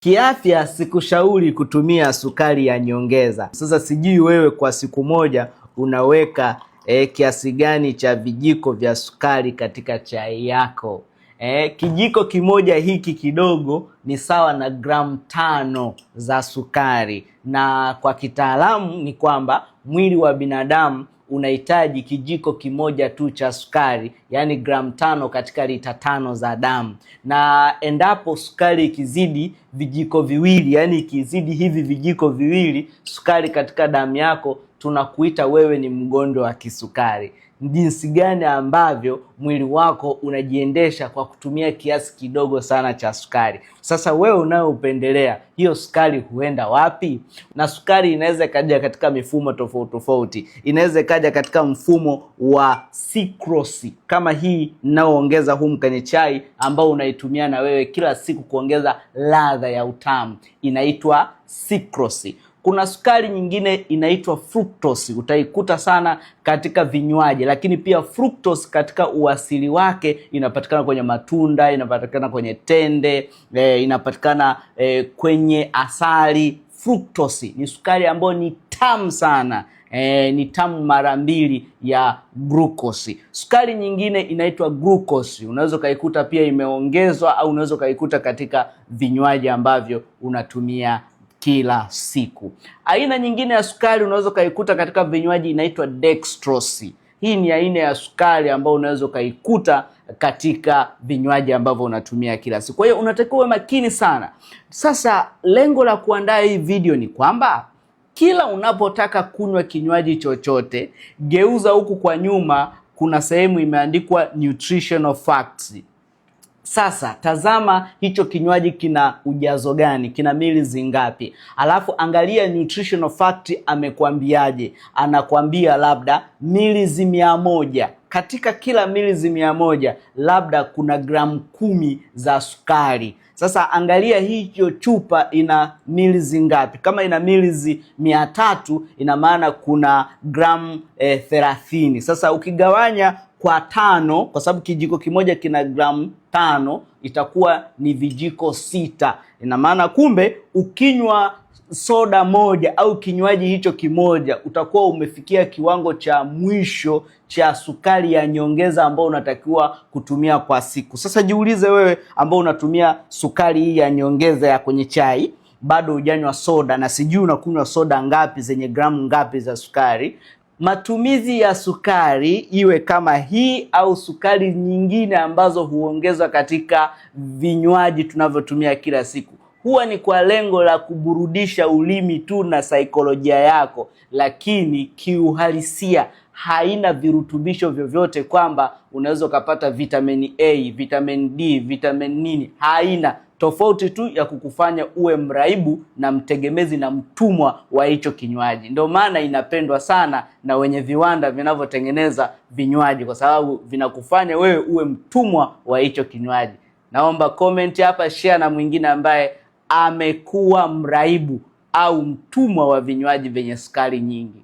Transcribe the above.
Kiafya sikushauri kutumia sukari ya nyongeza. Sasa sijui wewe kwa siku moja unaweka kiasi gani cha vijiko vya sukari katika chai yako. Kijiko kimoja hiki kidogo ni sawa na gramu 5 za sukari, na kwa kitaalamu ni kwamba mwili wa binadamu unahitaji kijiko kimoja tu cha sukari, yani gramu 5 katika lita 5 za damu. Na endapo sukari ikizidi vijiko viwili, yani ikizidi hivi vijiko viwili sukari katika damu yako, tunakuita wewe ni mgonjwa wa kisukari. Jinsi gani ambavyo mwili wako unajiendesha kwa kutumia kiasi kidogo sana cha sukari. Sasa wewe unayopendelea hiyo sukari huenda wapi? Na sukari inaweza kaja katika mifumo tofauti tofauti. Inaweza kaja katika mfumo wa sucrose kama hii ninaoongeza humu kwenye chai, ambao unaitumia na wewe kila siku kuongeza ladha ya utamu, inaitwa sucrose. Kuna sukari nyingine inaitwa fructose, utaikuta sana katika vinywaji, lakini pia fructose katika uasili wake inapatikana kwenye matunda, inapatikana kwenye tende, inapatikana kwenye asali. Fructose ni sukari ambayo ni tamu sana. Ni tamu mara 2 ya glucose. Sukari nyingine inaitwa glucose, unaweza kaikuta pia imeongezwa, au unaweza kaikuta katika vinywaji ambavyo unatumia kila siku. Aina nyingine ya sukari unaweza kaikuta katika vinywaji inaitwa dextrose. Hii ni aina ya sukari ambayo unaweza kaikuta katika vinywaji ambavyo unatumia kila siku. Kwa hiyo unatakiwa makini sana. Sasa lengo la kuandaa hii video ni kwamba kila unapotaka kunywa kinywaji chochote, geuza huku kwa nyuma, kuna sehemu imeandikwa nutritional facts. Sasa tazama hicho kinywaji kina ujazo gani, kina mili ngapi, alafu angalia nutritional fact amekwambiaje. Anakwambia labda mili 100. Katika kila mili 100 labda kuna gramu 10 za sukari. Sasa angalia hiyo chupa ina mili ngapi. Kama ina mili 300 ina maana kuna gramu 30. Sasa ukigawanya kwa 5, kwa sababu kijiko kimoja kina gramu 5, itakuwa ni vijiko 6. Ina maana kumbe ukinywa soda moja au kinywaji hicho kimoja utakuwa umefikia kiwango cha mwisho cha sukari ya nyongeza ambao unatakiwa kutumia kwa siku. Sasa jiulize wewe ambao unatumia sukari hii ya nyongeza ya kwenye chai, bado hujanywa soda, na sijui unakunywa soda ngapi zenye gramu ngapi za sukari. Matumizi ya sukari iwe kama hii au sukari nyingine ambazo huongezwa katika vinywaji tunavyotumia kila siku, huwa ni kwa lengo la kuburudisha ulimi tu na saikolojia yako, lakini kiuhalisia haina virutubisho vyovyote kwamba unaweza kupata vitamini A, vitamin D, vitamin nini. Haina, tofauti tu ya kukufanya uwe mraibu na mtegemezi na mtumwa wa hicho kinywaji. Ndio maana inapendwa sana na wenye viwanda vinavyotengeneza vinywaji, kwa sababu vinakufanya wewe uwe mtumwa wa hicho kinywaji. Naomba comment hapa, share na mwingine ambaye amekuwa mraibu au mtumwa wa vinywaji vyenye sukari nyingi.